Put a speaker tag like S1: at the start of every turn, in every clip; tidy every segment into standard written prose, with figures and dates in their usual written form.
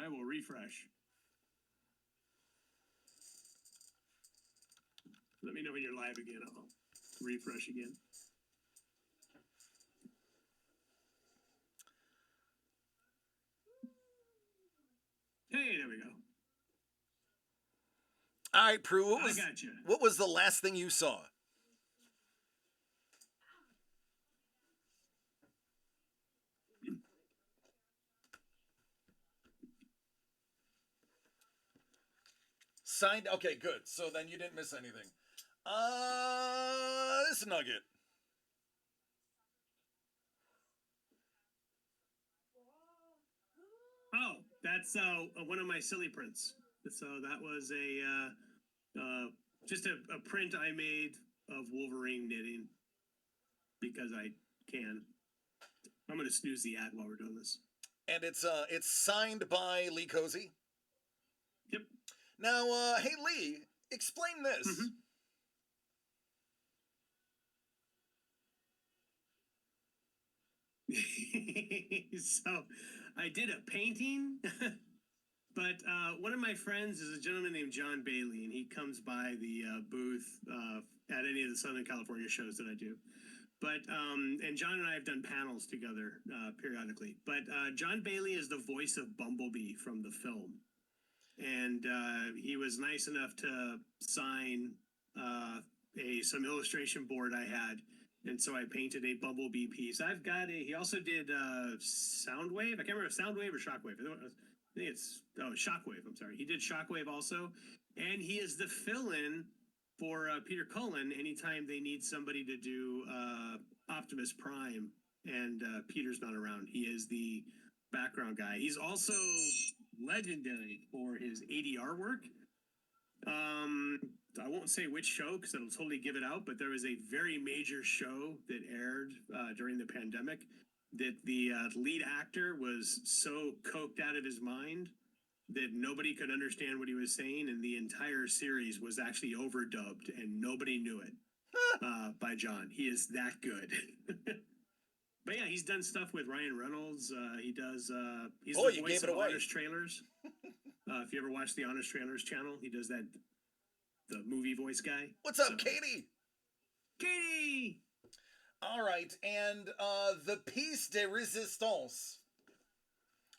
S1: I will refresh. Let me know when you're live again. I'll refresh again. Hey, there we go.
S2: All right, Prue,
S1: I gotcha.
S2: what was the last thing you saw? Signed. Okay, good. So then you didn't miss anything. This nugget.
S1: Oh, that's one of my silly prints. So that was just a print I made of Wolverine knitting because I can. I'm gonna snooze the ad while we're doing this.
S2: And it's signed by Lee Cozy.
S1: Yep.
S2: Now, hey Lee, explain this.
S1: Mm-hmm. So I did a painting, but one of my friends is a gentleman named John Bailey, and he comes by the booth at any of the Southern California shows that I do. But and John and I have done panels together periodically. But John Bailey is the voice of Bumblebee from the film, and he was nice enough to sign some illustration board I had, and so I painted a Bumblebee piece. I've got a. He also did Soundwave. I can't remember if Soundwave or Shockwave. I think it's Shockwave. I'm sorry. He did Shockwave also, and he is the fill-in for Peter Cullen anytime they need somebody to do Optimus Prime and Peter's not around. He is the background guy. He's also legendary for his ADR work. I won't say which show because it'll totally give it out, but there was a very major show that aired during the pandemic that the lead actor was so coked out of his mind that nobody could understand what he was saying, and the entire series was actually overdubbed, and nobody knew it by John. He is that good. But yeah, he's done stuff with Ryan Reynolds. He does. He's the voice of Honest Trailers. If you ever watch the Honest Trailers channel, he does that. The movie voice guy.
S2: What's up, Katie?
S1: Katie!
S2: All right, and the piece de resistance.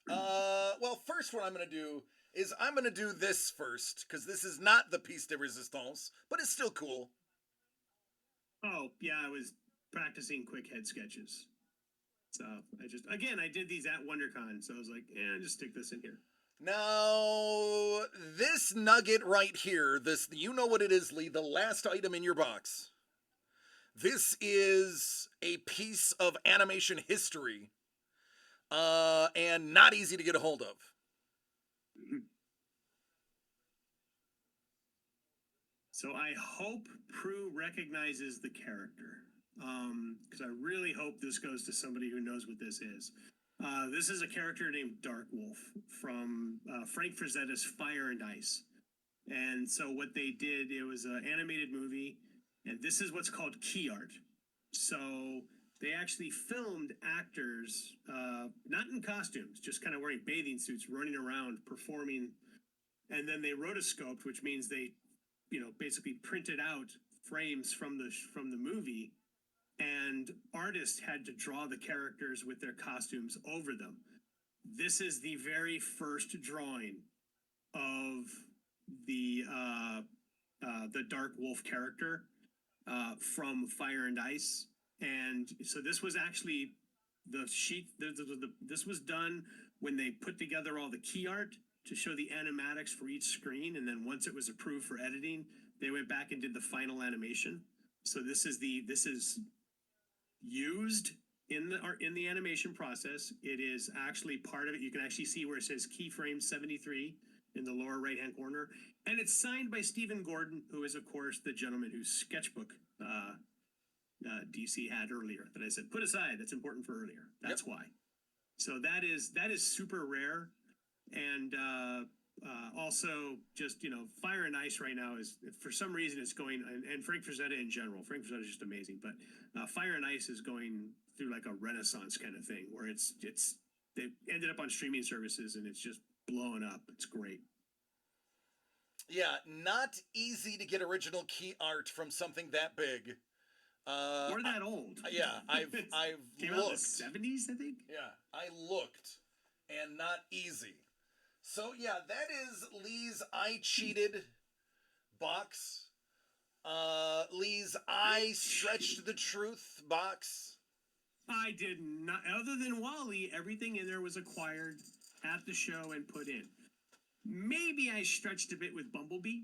S2: Well, first what I'm going to do is I'm going to do this first, because this is not the piece de resistance, but it's still cool.
S1: Oh, yeah, I was practicing quick head sketches. So I did these at WonderCon, so I was like, just stick this in here.
S2: Now, this nugget right here, you know what it is, Lee, the last item in your box. This is a piece of animation history, and not easy to get a hold of.
S1: So I hope Prue recognizes the character, because I really hope this goes to somebody who knows what this is. This is a character named Dark Wolf from Frank Frazetta's Fire and Ice. And so what they did, it was an animated movie, and this is what's called key art. So they actually filmed actors, not in costumes, just kind of wearing bathing suits, running around, performing. And then they rotoscoped, which means they, basically printed out frames from the movie, and artists had to draw the characters with their costumes over them. This is the very first drawing of the Dark Wolf character from Fire and Ice, and so this was actually the sheet. This was done when they put together all the key art to show the animatics for each screen, and then once it was approved for editing, they went back and did the final animation. So this is used in the animation process. It is actually part of it. You can actually see where it says keyframe 73 in the lower right hand corner, and it's signed by Stephen Gordon, who is of course the gentleman whose sketchbook DC had earlier that I said put aside. That's important for earlier. That's why. So that is super rare, and also just Fire and Ice right now is, for some reason, it's going, and Frank Frazetta in general. Frank Frazetta is just amazing, but Fire and Ice is going through like a renaissance kind of thing where they ended up on streaming services, and it's just blowing up. It's great.
S2: Yeah, not easy to get original key art from something that big.
S1: We're that old.
S2: Yeah, I've
S1: Came out in the
S2: looked.
S1: 70s, I think.
S2: Yeah, I looked, and not easy. So yeah, that is Lee's I Cheated box. Lee's I Stretched the Truth box.
S1: I did not. Other than Wally, everything in there was acquired at the show and put in. Maybe I stretched a bit with Bumblebee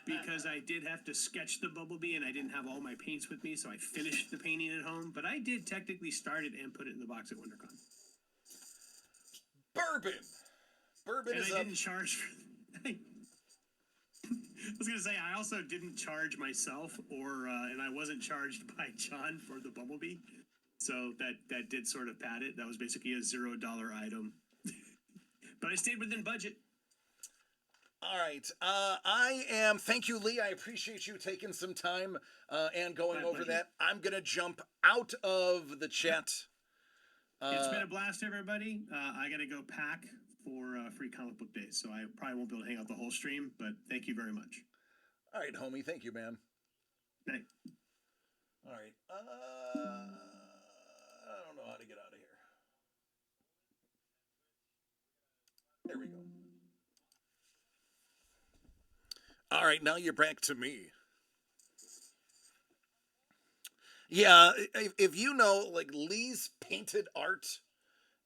S1: because I did have to sketch the Bumblebee and I didn't have all my paints with me, so I finished the painting at home. But I did technically start it and put it in the box at WonderCon.
S2: Bourbon. Bourbon
S1: And
S2: is
S1: I
S2: up.
S1: didn't charge for. I was gonna say I also didn't charge myself, and I wasn't charged by John for the Bumblebee, so that did sort of pad it. That was basically a $0 item, but I stayed within budget.
S2: All right. Thank you, Lee. I appreciate you taking some time and going
S1: My
S2: over
S1: pleasure.
S2: that. I'm going to jump out of the chat.
S1: It's been a blast, everybody. I gotta go pack for free comic book days, so I probably won't be able to hang out the whole stream. But thank you very much.
S2: All right, homie. Thank you, man.
S1: Night.
S2: All right. I don't know how to get out of here. There we go. All right, now you're back to me. Yeah, if you know, like Lee's painted art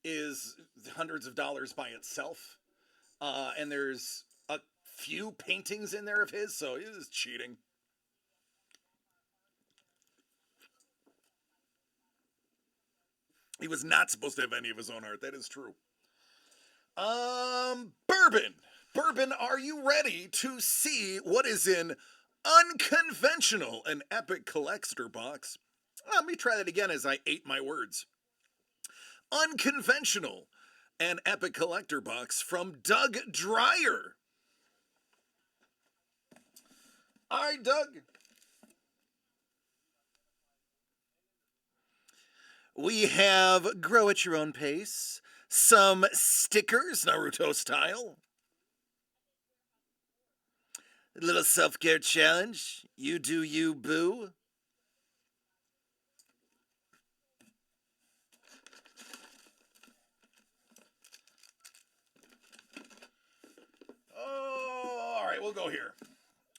S2: is hundreds of dollars by itself, and there's a few paintings in there of his, so it is cheating. He was not supposed to have any of his own art. That is true. Bourbon. Bourbon, are you ready to see what is in Unconventional, an epic collector box? Let me try that again as I ate my words. Unconventional, an epic collector box from Doug Dreyer. All right, Doug. We have Grow at Your Own Pace, some stickers, Naruto style. A little self-care challenge. You do you, boo. Oh, all right, we'll go here.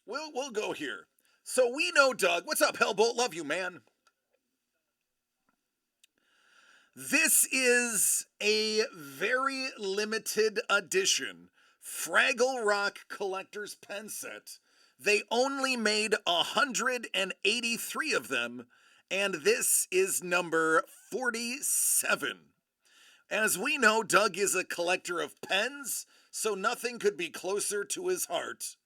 S2: We'll go here. So we know Doug. What's up, Hellbolt? Love you, man. This is a very limited edition Fraggle Rock collector's pen set. They only made 183 of them, and this is number 47. As we know, Doug is a collector of pens, so nothing could be closer to his heart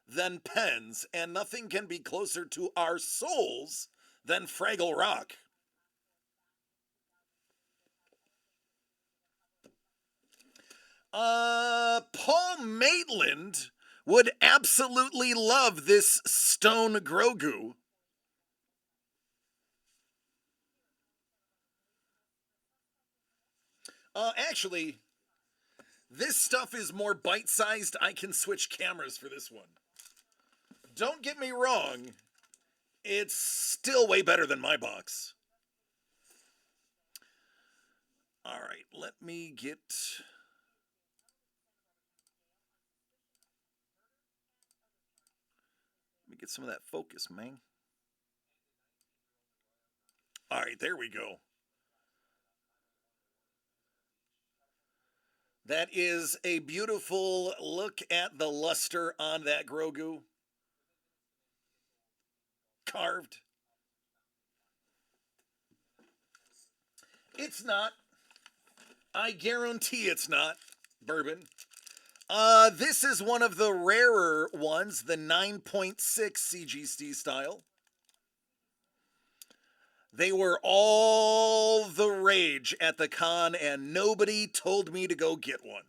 S2: than pens, and nothing can be closer to our souls than Fraggle Rock. Paul Maitland would absolutely love this stone Grogu. Actually, this stuff is more bite-sized. I can switch cameras for this one. Don't get me wrong, it's still way better than my box. All right, let me get some of that focus, man. All right, there we go. That is a beautiful look at the luster on that Grogu. Carved. It's not. I guarantee it's not. Bourbon. This is one of the rarer ones, the 9.6 CGC style. They were all the rage at the con, and nobody told me to go get one.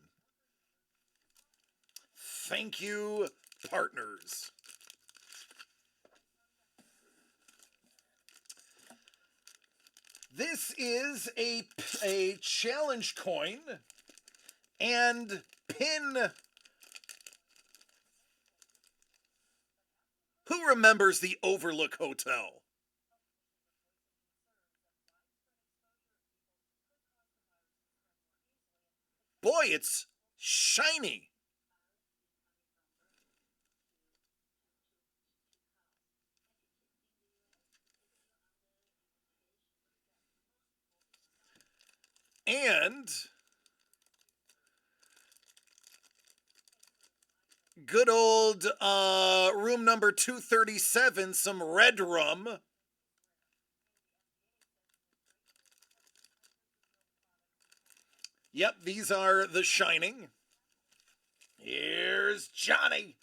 S2: Thank you, partners. This is a challenge coin, and pin. Who remembers the Overlook Hotel? Boy, it's shiny. And good old room number 237, some red rum. Yep, these are The Shining. Here's Johnny.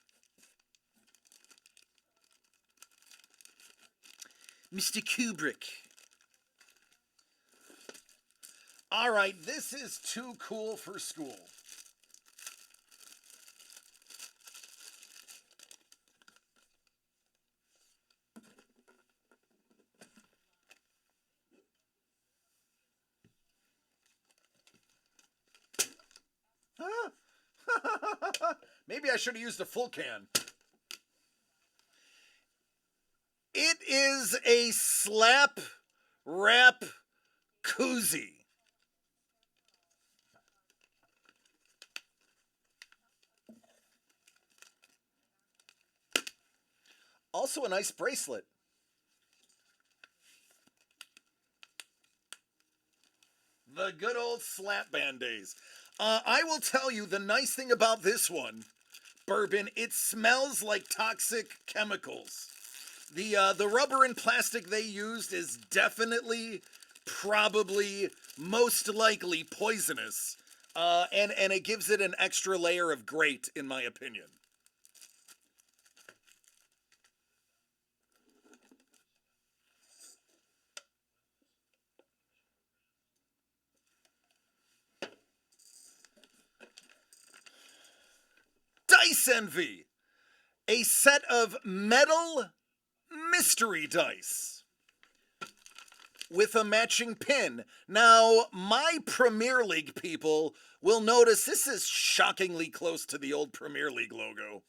S2: Mr. Kubrick. All right, this is too cool for school. Huh? Maybe I should have used a full can. It is a slap wrap koozie. Also a nice bracelet. The good old slap band days. I will tell you the nice thing about this one, bourbon, it smells like toxic chemicals. The rubber and plastic they used is definitely, probably, most likely poisonous. And it gives it an extra layer of great, in my opinion. Dice Envy, a set of metal mystery dice with a matching pin. Now, my Premier League people will notice this is shockingly close to the old Premier League logo.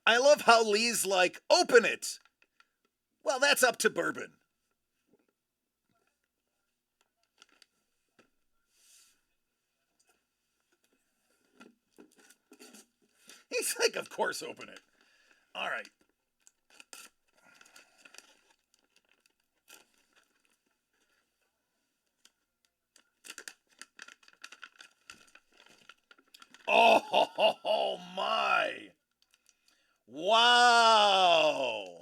S2: I love how Lee's like, open it. Well, that's up to bourbon. He's like, of course, open it. All right. Oh my. Wow.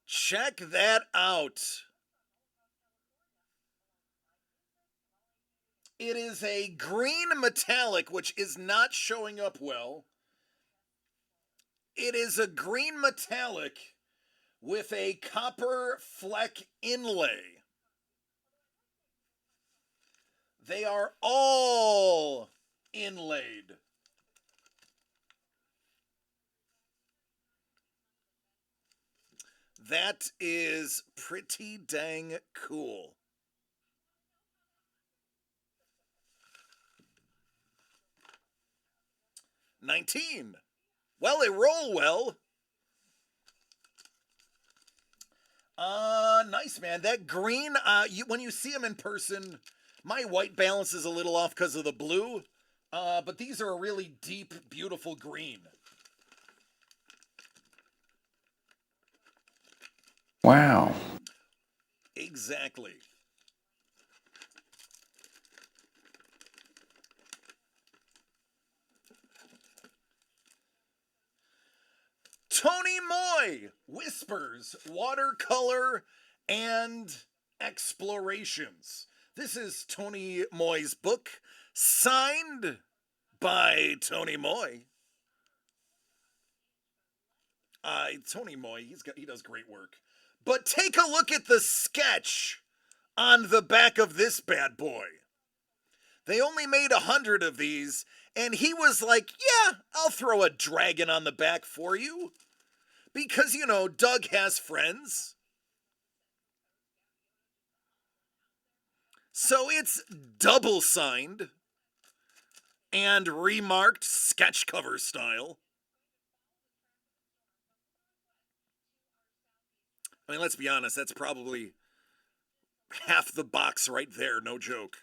S2: Check that out. It is a green metallic, which is not showing up well. It is a green metallic with a copper fleck inlay. They are all inlaid. That is pretty dang cool. $19. Well, they roll well. Nice, man. That green, when you see them in person, my white balance is a little off because of the blue. But these are a really deep, beautiful green.
S3: Wow.
S2: Exactly. Tony Moy, Whispers, Watercolor, and Explorations. This is Tony Moy's book, signed by Tony Moy. Tony Moy, he does great work. But take a look at the sketch on the back of this bad boy. They only made 100 of these, and he was like, yeah, I'll throw a dragon on the back for you. Because, you know, Doug has friends. So it's double signed and remarked sketch cover style. I mean, let's be honest, that's probably half the box right there, no joke.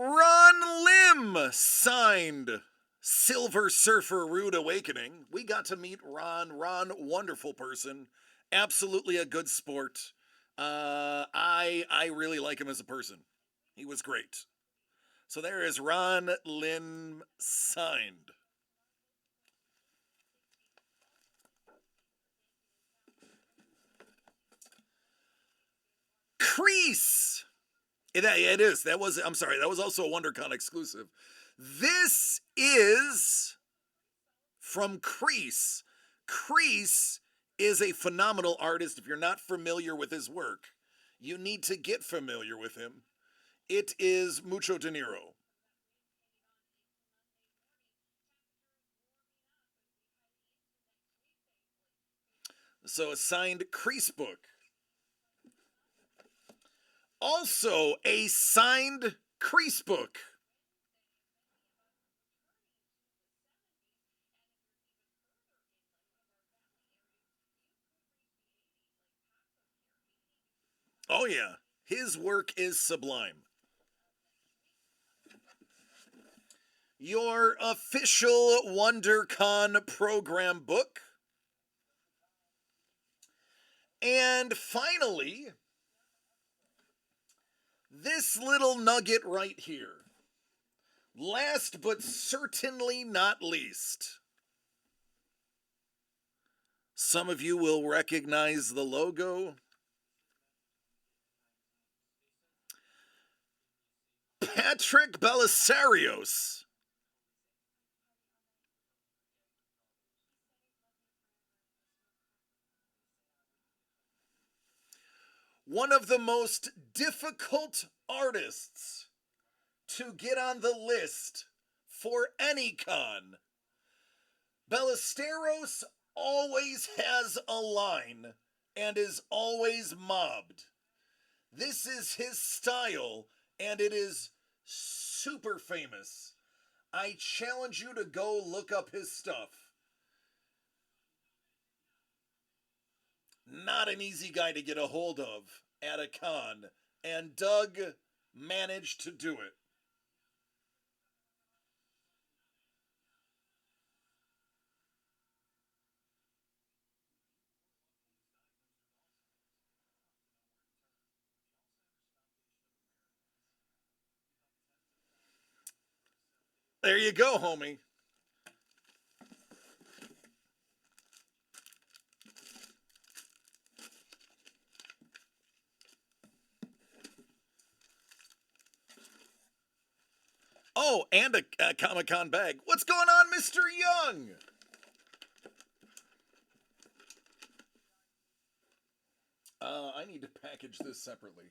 S2: Ron Lim signed Silver Surfer Rude Awakening. We got to meet Ron. Ron, wonderful person. Absolutely a good sport. I really like him as a person. He was great. So there is Ron Lim signed. Crease. It is. That was. I'm sorry. That was also a WonderCon exclusive. This is from Crease. Crease is a phenomenal artist. If you're not familiar with his work, you need to get familiar with him. It is Mucho De Niro. So a signed Crease book. Also a signed Crease book. Oh yeah, his work is sublime. Your official WonderCon program book. And finally, this little nugget right here. Last but certainly not least, some of you will recognize the logo. Patrick Belisarios. One of the most difficult artists to get on the list for any con. Ballesteros always has a line and is always mobbed. This is his style and it is super famous. I challenge you to go look up his stuff. Not an easy guy to get a hold of at a con, and Doug managed to do it. There you go, homie. Oh, and a Comic Con bag. What's going on, Mr. Young? I need to package this separately.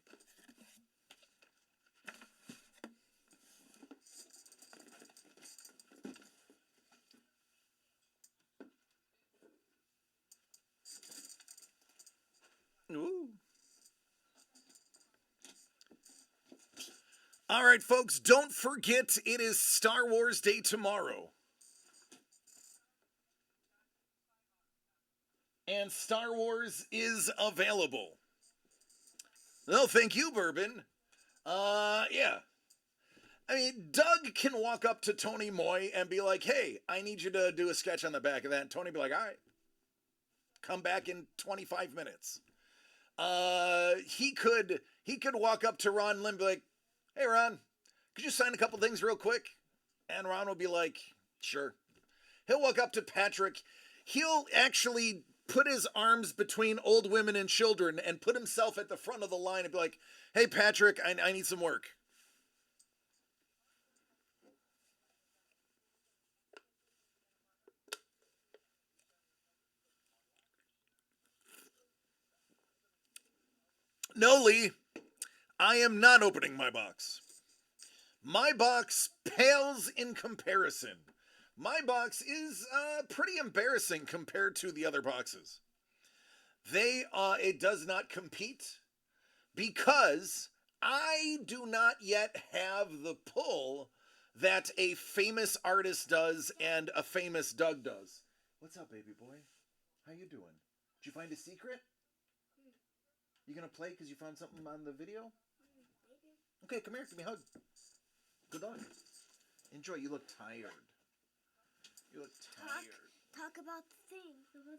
S2: Ooh. All right, folks, don't forget it is Star Wars Day tomorrow. And Star Wars is available. No, thank you, Bourbon. Yeah. I mean, Doug can walk up to Tony Moy and be like, hey, I need you to do a sketch on the back of that. And Tony be like, all right, come back in 25 minutes. He could walk up to Ron Lim and be like, hey, Ron, could you sign a couple things real quick? And Ron will be like, sure. He'll walk up to Patrick. He'll actually put his arms between old women and children and put himself at the front of the line and be like, hey, Patrick, I need some work. No, Lee, I am not opening my box. My box pales in comparison. My box is pretty embarrassing compared to the other boxes. It does not compete because I do not yet have the pull that a famous artist does and a famous Doug does. What's up, baby boy? How you doing? Did you find a secret? You gonna play because you found something on the video? Okay, come here, give me a hug. Good dog. Enjoy. You look tired. You look tired.
S3: Talk about the thing.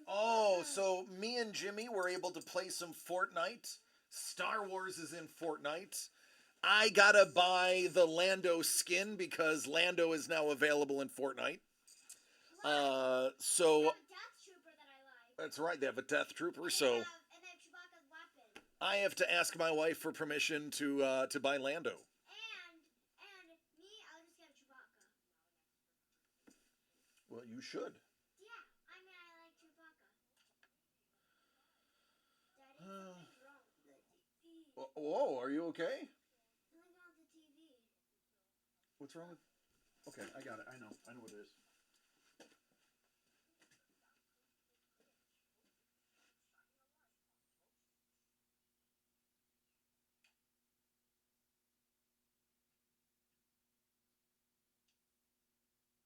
S2: Oh, so me and Jimmy were able to play some Fortnite. Star Wars is in Fortnite. I gotta buy the Lando skin because Lando is now available in Fortnite. So
S3: Death Trooper that I like.
S2: that's right, they have a Death Trooper.
S3: And
S2: So
S3: they have Chewbacca's weapon.
S2: I have to ask my wife for permission to buy Lando.
S3: And me, I'll just get a Chewbacca.
S2: Well, you should.
S3: Yeah, I mean I like Chewbacca. Daddy, something's wrong with the TV.
S2: Whoa, are you okay?
S3: Something's wrong with the TV.
S2: What's wrong with? Okay, I got it. I know what it is. I think it's this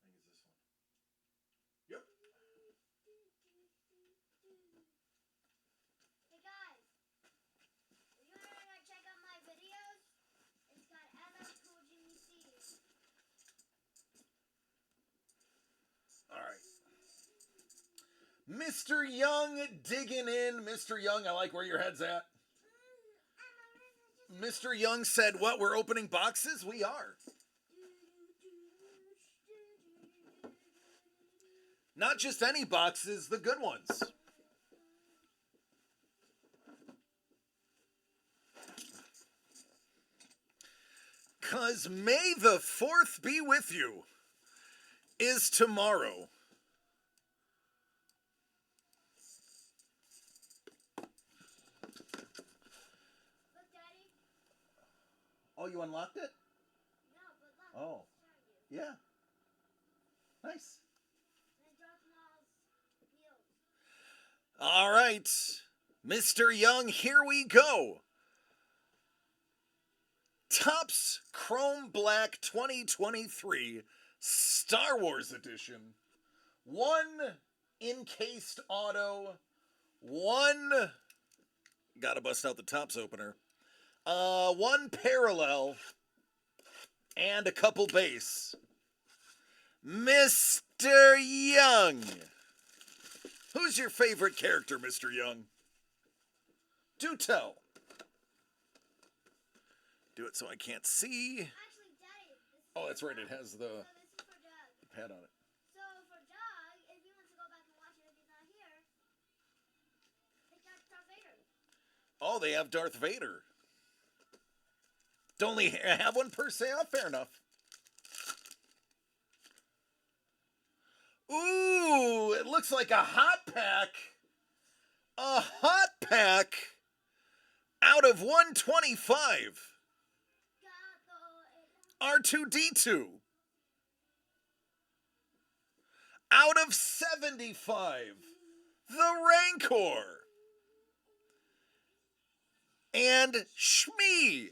S2: one. Yep.
S3: Hey guys, if you wanna check out my videos, it's got LL Cool Jimmy C.
S2: All right. Mr. Young digging in. Mr. Young, I like where your head's at. Mr. Young said, what, we're opening boxes? We are. Not just any boxes, the good ones. Because May the 4th be with you is tomorrow.
S3: Look, Daddy.
S2: Oh, you unlocked it?
S3: No, but look.
S2: Oh, yeah. Nice.
S3: And Darth Maul's heels.
S2: All right. Mr. Young, here we go. Topps Chrome Black 2023 Star Wars Edition. One encased auto. One. Gotta bust out the Topps opener. One parallel. And a couple base. Mr. Young. Who's your favorite character, Mr. Young? Do tell. Do it so I can't see.
S3: Actually, Daddy.
S2: Oh, that's right. It has
S3: So
S2: the
S3: this is for Doug.
S2: pad on it.
S3: So for Doug, if he wants to go back and watch it if he's not here, they got Darth Vader.
S2: Oh, they have Darth Vader. Don't only have one per se. Oh, fair enough. Ooh, it looks like a hot pack. A hot pack out of 125. R2D2. Out of 75. The Rancor. And Shmi.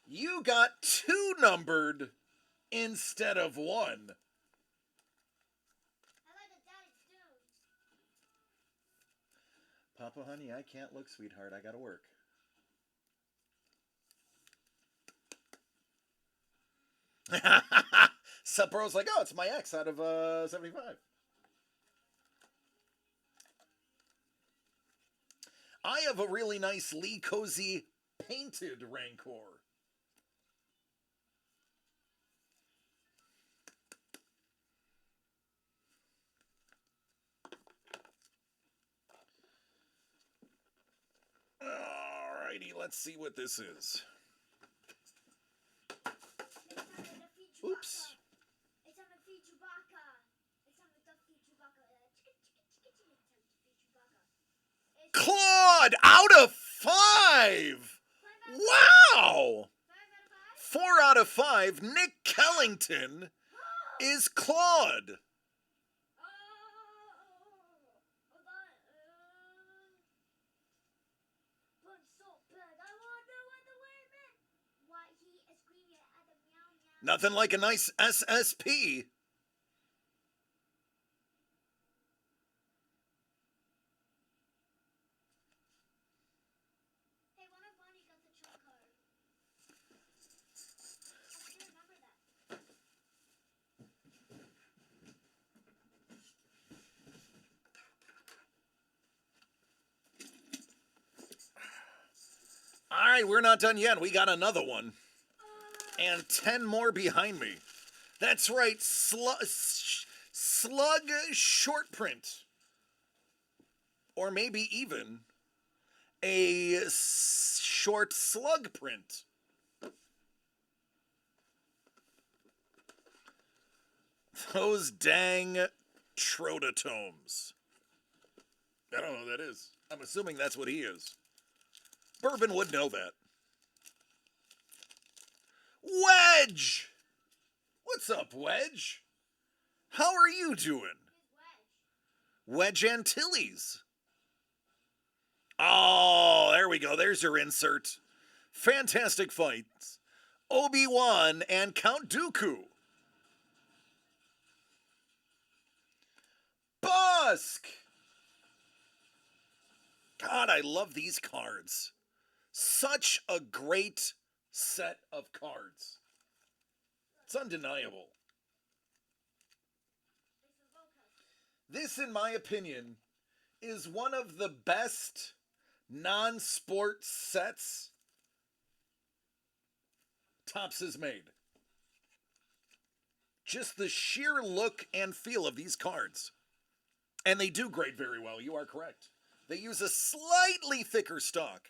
S2: You got 2 numbered instead of 1.
S3: I like the Daddy's too.
S2: Papa, honey, I can't look, sweetheart. I gotta work. Suppero's like, oh, it's my ex out of 75. I have a really nice Lee Cozy painted Rancor. Alrighty, let's see what this is. Oops.
S3: It's time to feed Chewbacca. It's time to feed Chewbacca. It's time to feed Chewbacca.
S2: Claude out of 5!
S3: 5 out of 5.
S2: Wow!
S3: 5
S2: 4 out of 5. Nick Kellington
S3: 5.
S2: is Claude.
S3: Hold on. But so bad. I want to know what the word meant. Why he is screaming at the meow meow.
S2: Nothing like a nice SSP.
S3: Hey, what if Bonnie got the trump card? I still remember that.
S2: All right, we're not done yet. We got another one. And 10 more behind me. That's right, Slug short print. Or maybe even a short slug print. Those dang Trototomes. I don't know who that is. I'm assuming that's what he is. Bourbon would know that. Wedge! What's up, Wedge? How are you doing? Wedge Antilles. Oh, there we go. There's your insert. Fantastic fights. Obi-Wan and Count Dooku. Busk! God, I love these cards. Such a great set of cards. It's undeniable. This, in my opinion, is one of the best non-sport sets Topps has made. Just the sheer look and feel of these cards. And they do grade very well, you are correct. They use a slightly thicker stock.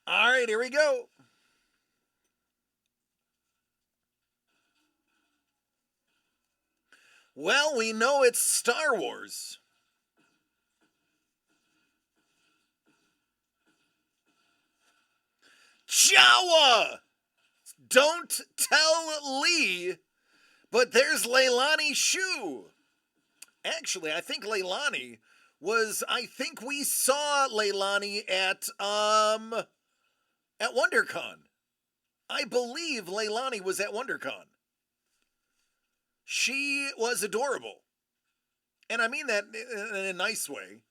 S2: All right, here we go. Well, we know it's Star Wars. Jawa! Don't tell Lee, but there's Leilani Shu. Actually, I think Leilani I think we saw Leilani at WonderCon. I believe Leilani was at WonderCon. She was adorable. And I mean that in a nice way.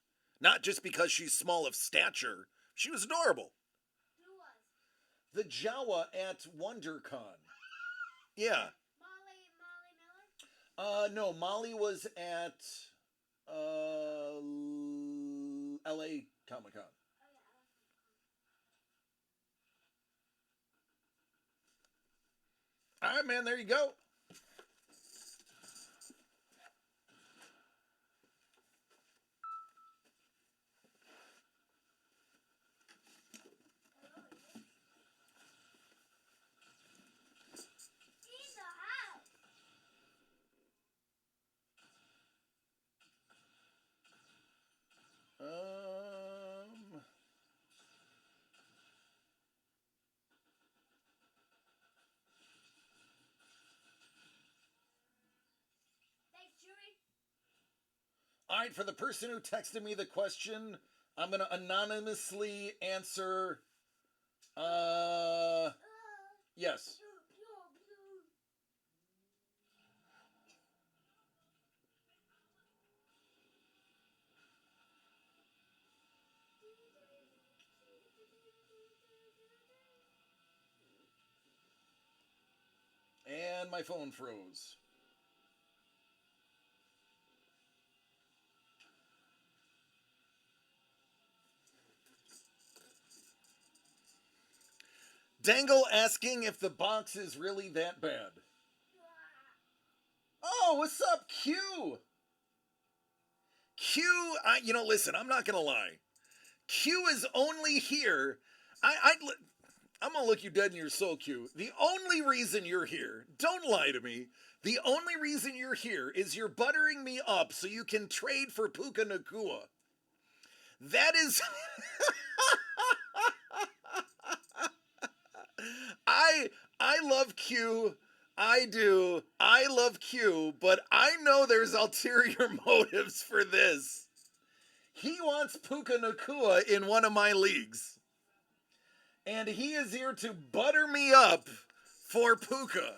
S2: Not just because she's small of stature. She was adorable.
S3: Who was?
S2: The Jawa at WonderCon. Yeah.
S3: Molly Miller?
S2: No, Molly was at LA Comic Con.
S3: Oh, yeah.
S2: All right, man, there you go.
S3: In the house. Thanks, Chewie.
S2: All right, for the person who texted me the question, I'm going to anonymously answer. Yes. And my phone froze. Dangle asking if the box is really that bad. Oh, what's up, Q? Q, listen, I'm not going to lie. Q is only here. I'm gonna look you dead in your soul, Q. The only reason you're here, don't lie to me. The only reason you're here is you're buttering me up so you can trade for Puka Nakua. That is. I love Q. I do. I love Q, but I know there's ulterior motives for this. He wants Puka Nakua in one of my leagues. And he is here to butter me up for Puka.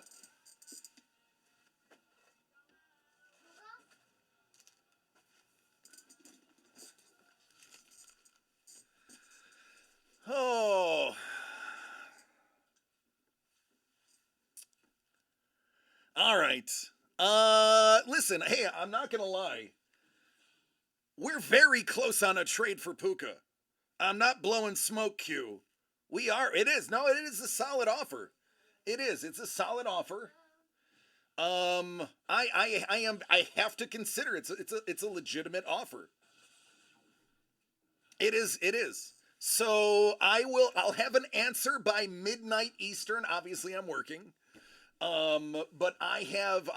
S2: Oh. All right. Listen, hey, I'm not going to lie. We're very close on a trade for Puka. I'm not blowing smoke, Q. We are. It is. No, it is a solid offer. It is. It's a solid offer. I have to consider it's a legitimate offer. It is. So I'll have an answer by midnight Eastern. Obviously I'm working. But I have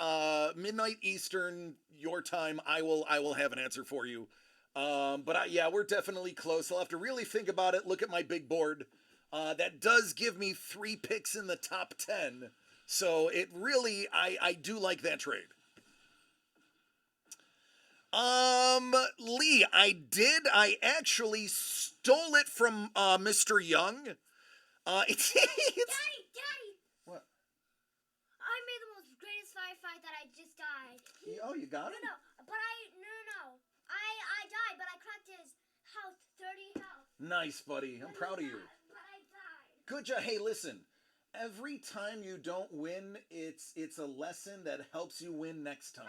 S2: midnight Eastern your time. I will have an answer for you. Yeah, we're definitely close. I'll have to really think about it, look at my big board. That does give me 3 picks in the top 10. So it really, I do like that trade. Lee, I actually stole it from, Mr. Young. It's
S3: Daddy!
S2: What?
S3: I made the most greatest firefight that I just died.
S2: Oh, you got it?
S3: No, but I died, but I cracked his house 30 health.
S2: Nice, buddy. I'm proud of you.
S3: But I died.
S2: Good job. Hey, listen. Every time you don't win, it's a lesson that helps you win next time.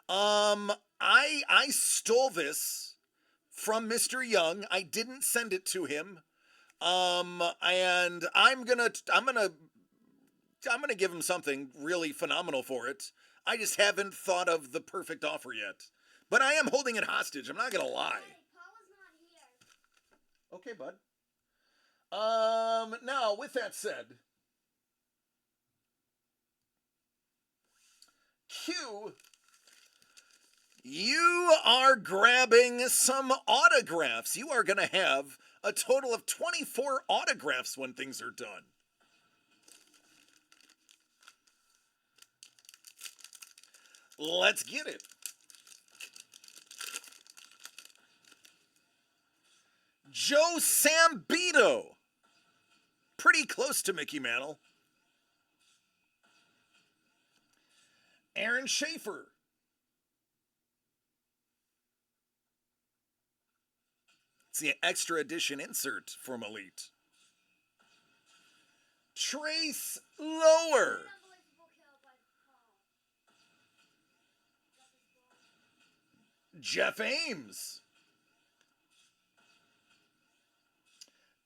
S2: I stole this from Mr. Young. I didn't send it to him. And I'm gonna give him something really phenomenal for it. I just haven't thought of the perfect offer yet. But I am holding it hostage. I'm not gonna lie.
S3: Paula's not here.
S2: Okay, bud. Now, with that said, Q, you are grabbing some autographs. You are going to have a total of 24 autographs when things are done. Let's get it. Joe Sambito. Pretty close to Mickey Mantle. Aaron Schaefer. It's the extra edition insert from Elite. Trace Lower. Jeff Ames.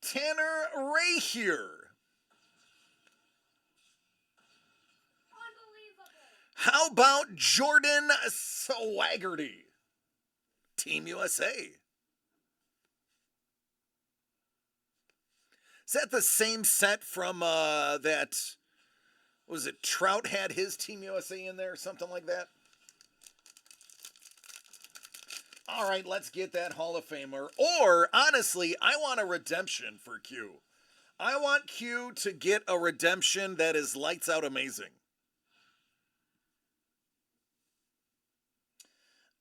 S2: Tanner Rahier. How about Jordan Swaggerty? Team USA. Is that the same set from that, was it Trout had his Team USA in there, something like that? All right, let's get that Hall of Famer. Or, honestly, I want a redemption for Q. I want Q to get a redemption that is lights out amazing.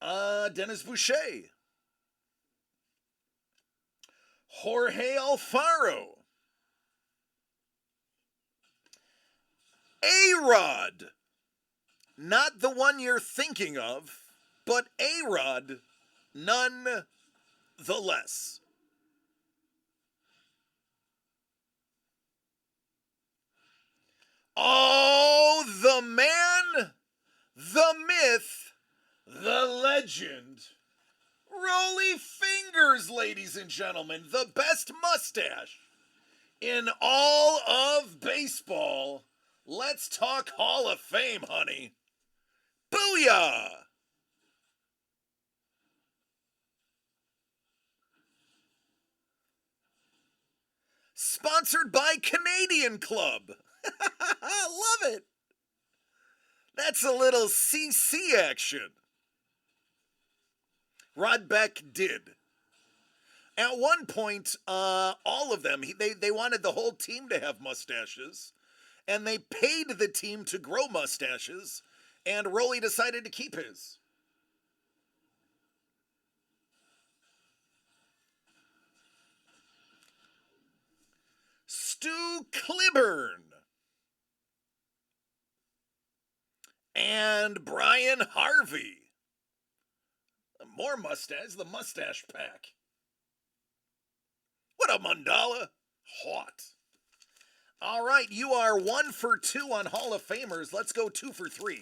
S2: Dennis Boucher. Jorge Alfaro. A-Rod. Not the one you're thinking of, but A-Rod nonetheless. Oh, the man, the myth, the legend. Rolly Fingers, ladies and gentlemen, the best mustache in all of baseball. Let's talk Hall of Fame, honey. Booyah! Sponsored by Canadian Club. Love it. That's a little CC action. Rod Beck did. At one point, all of them, they wanted the whole team to have mustaches, and they paid the team to grow mustaches, and Rolly decided to keep his. Stu Cliburn and Brian Harvey. More mustache, the mustache pack. What a mandala. Hot. All right, you are 1 for 2 on Hall of Famers. Let's go 2 for 3.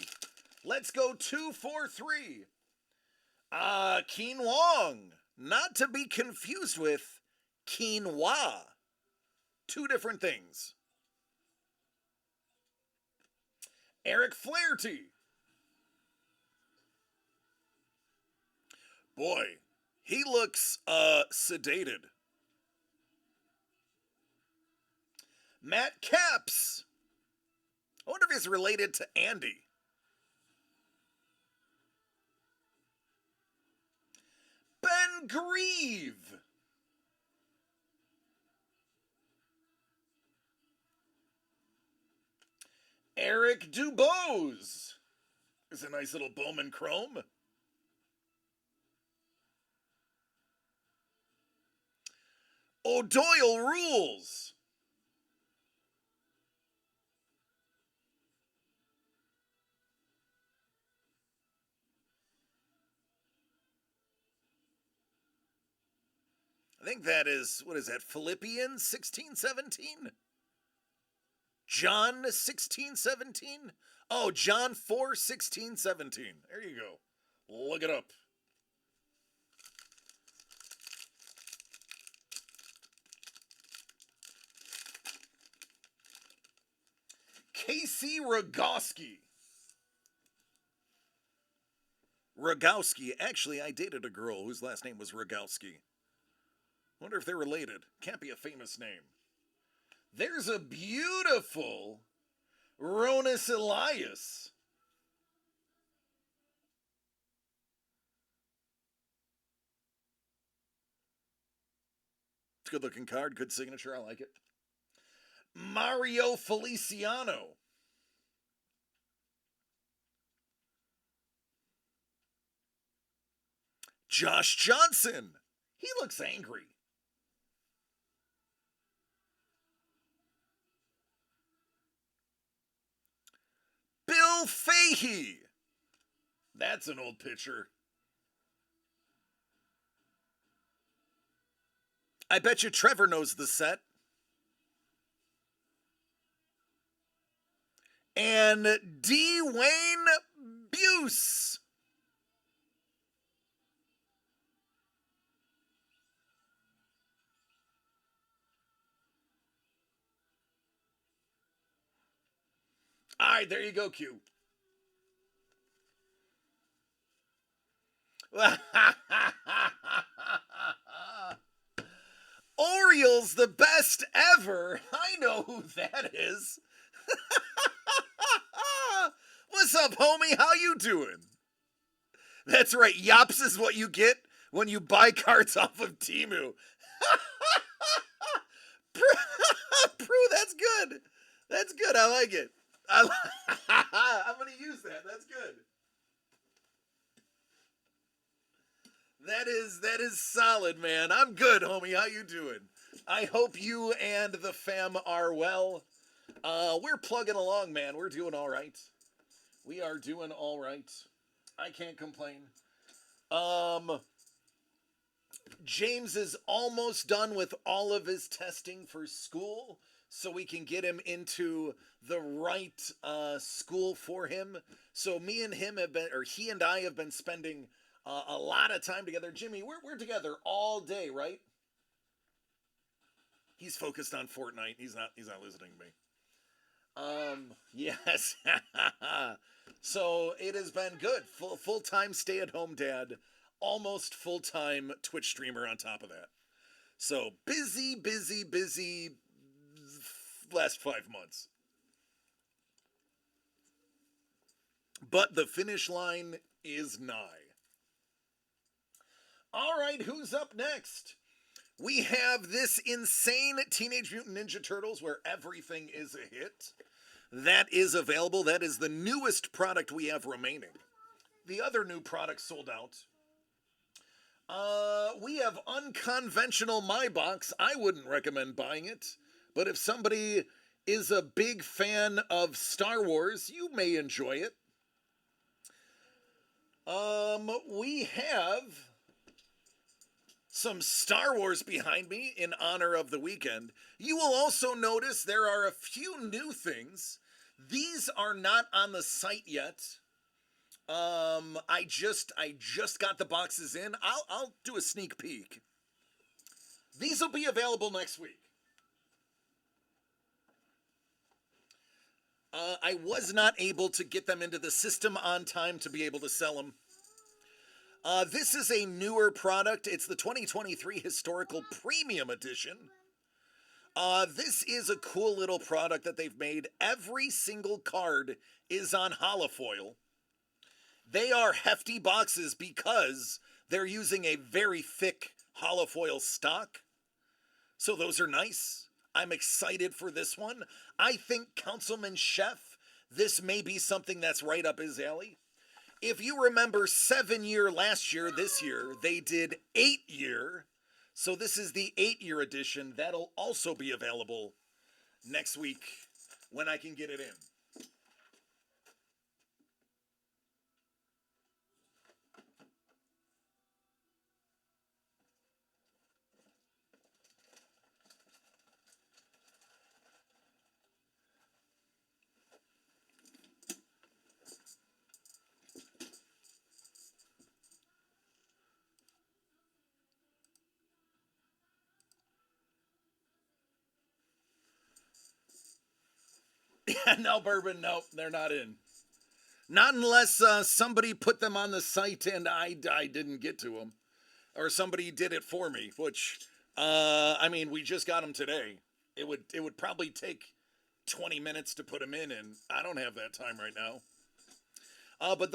S2: Let's go 2 for 3. Keen Wong. Not to be confused with quinoa. 2 different things. Eric Flaherty. Boy, he looks sedated. Matt Capps. I wonder if he's related to Andy. Ben Grieve. Eric Dubose. There's a nice little Bowman Chrome. O'Doyle Rules. I think that is, what is that, Philippians 16:17? John 16:17? Oh, John 4:16-17. There you go. Look it up. Casey Rogowski. Rogowski. Actually, I dated a girl whose last name was Rogowski. Wonder if they're related. Can't be a famous name. There's a beautiful Ronus Elias. It's a good looking card, good signature, I like it. Mario Feliciano. Josh Johnson. He looks angry. Bill Fahey. That's an old pitcher. I bet you Trevor knows the set. And D. Wayne Buse. All right, there you go, Q. Orioles, the best ever. I know who that is. What's up, homie? How you doing? That's right. Yops is what you get when you buy cards off of Temu. Prue, that's good. That's good. I like it. I'm going to use that. That's good. That is solid, man. I'm good, homie. How you doing? I hope you and the fam are well. We're plugging along, man. We're doing all right. We are doing all right. I can't complain. James is almost done with all of his testing for school, so we can get him into the right school for him. So me and him have been, or he and I have been spending a lot of time together. Jimmy, we're together all day, right? He's focused on Fortnite. He's not listening to me. Yes. So it has been good. Full-time stay-at-home dad, almost full-time Twitch streamer on top of that. So busy, last 5 months. But the finish line is nigh. All right, who's up next? We have this insane Teenage Mutant Ninja Turtles where everything is a hit. That is available. That is the newest product we have remaining. The other new product sold out. We have Unconventional My Box. I wouldn't recommend buying it, but if somebody is a big fan of Star Wars, you may enjoy it. We have some Star Wars behind me in honor of the weekend. You will also notice there are a few new things. These are not on the site yet. I just got the boxes in. I'll do a sneak peek. These will be available next week. I was not able to get them into the system on time to be able to sell them. This is a newer product. It's the 2023 Historical Premium Edition. This is a cool little product that they've made. Every single card is on holofoil. They are hefty boxes because they're using a very thick holofoil stock. So those are nice. I'm excited for this one. I think Councilman Chef, this may be something that's right up his alley. If you remember 7-year last year, this year, they did 8-year. So this is the 8-year edition. That'll also be available next week when I can get it in. No, Bourbon, no, they're not in. Not unless somebody put them on the site and I didn't get to them. Or somebody did it for me, which, I mean, we just got them today. It would probably take 20 minutes to put them in, and I don't have that time right now. But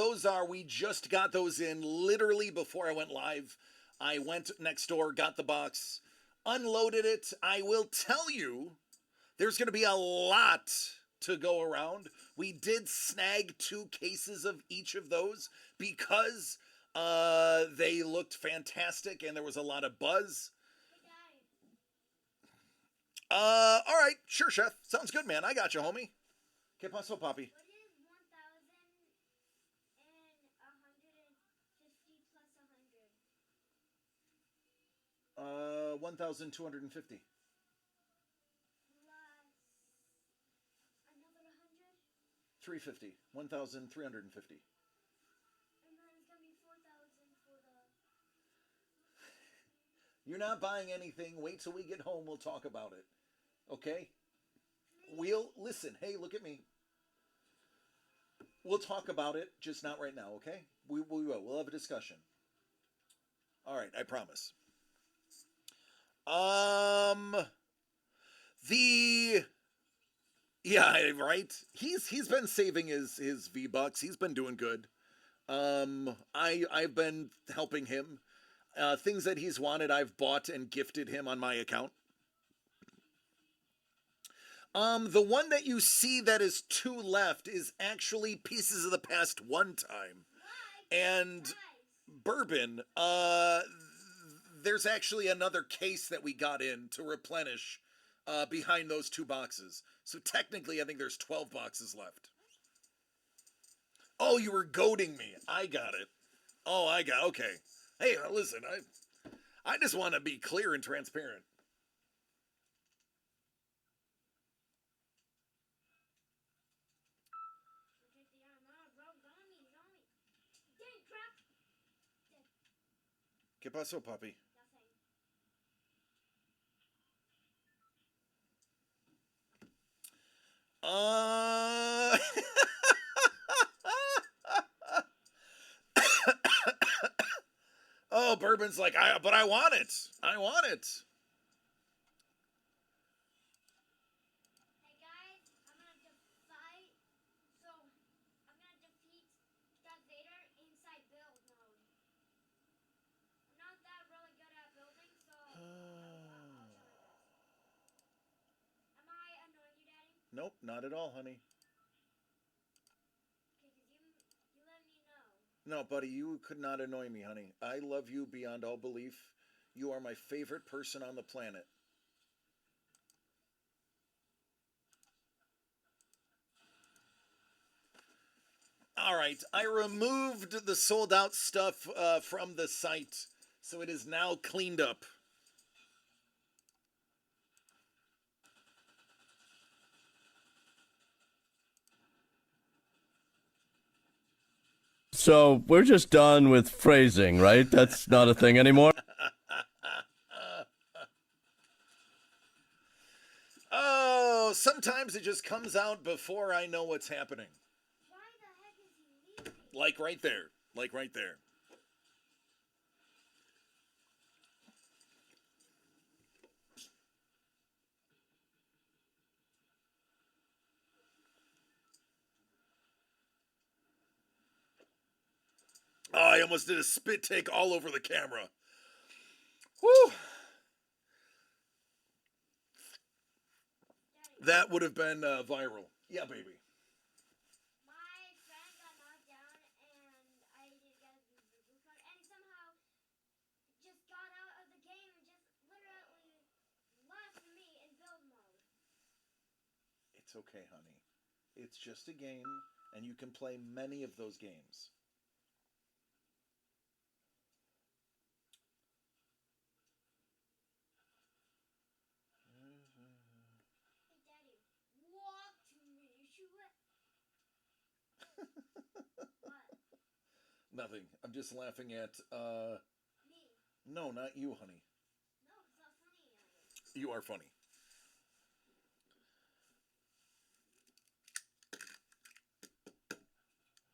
S2: we just got those in literally before I went live. I went next door, got the box, unloaded it. I will tell you, there's going to be a lot to go around. We did snag 2 cases of each of those because they looked fantastic and there was a lot of buzz. All right, sure, Chef. Sounds good, man. I got you, homie. ¿Qué pasó, papi?
S3: What is 1,150 plus 100?
S2: 1,250.
S3: Plus another 100?
S2: 350. 1,350.
S3: And then it's gonna be 4,000 for the.
S2: You're not buying anything. Wait till we get home. We'll talk about it. Okay? We'll listen. Hey, look at me. We'll talk about it, just not right now, okay? We will. We'll have a discussion. All right, I promise. Yeah, right. He's been saving his V-Bucks. He's been doing good. I've been helping him. Things that he's wanted, I've bought and gifted him on my account. The one that you see that is 2 left is actually Pieces of the Past One Time. And Bourbon, there's actually another case that we got in to replenish behind those 2 boxes. So technically, I think there's 12 boxes left. Oh, you were goading me. I got it. Oh, okay. Hey, listen, I just want to be clear and transparent. ¿Qué pasó, papi? Oh, Bourbon's like, but I want it. I want it.
S3: Hey
S2: Nope, not at all, honey.
S3: Okay, 'cause you let me know.
S2: No, buddy, you could not annoy me, honey. I love you beyond all belief. You are my favorite person on the planet. All right, I removed the sold out stuff from the site, so it is now cleaned up.
S4: So we're just done with phrasing, right? That's not a thing anymore.
S2: Oh, sometimes it just comes out before I know what's happening.
S3: Why the heck is he leaving?
S2: Like right there. Like right there. Oh, I almost did a spit take all over the camera. Whew.
S3: Daddy,
S2: That would have been viral. Yeah, baby.
S3: my friend got knocked down and I didn't get the blue card and somehow just got out of the game and just literally left me in build mode.
S2: It's okay, honey. It's just a game, and you can play many of those games.
S3: Hey, Daddy, walk to me. What?
S2: Nothing. I'm just laughing at,
S3: Me?
S2: no, not you, honey.
S3: No, it's not funny.
S2: You are funny.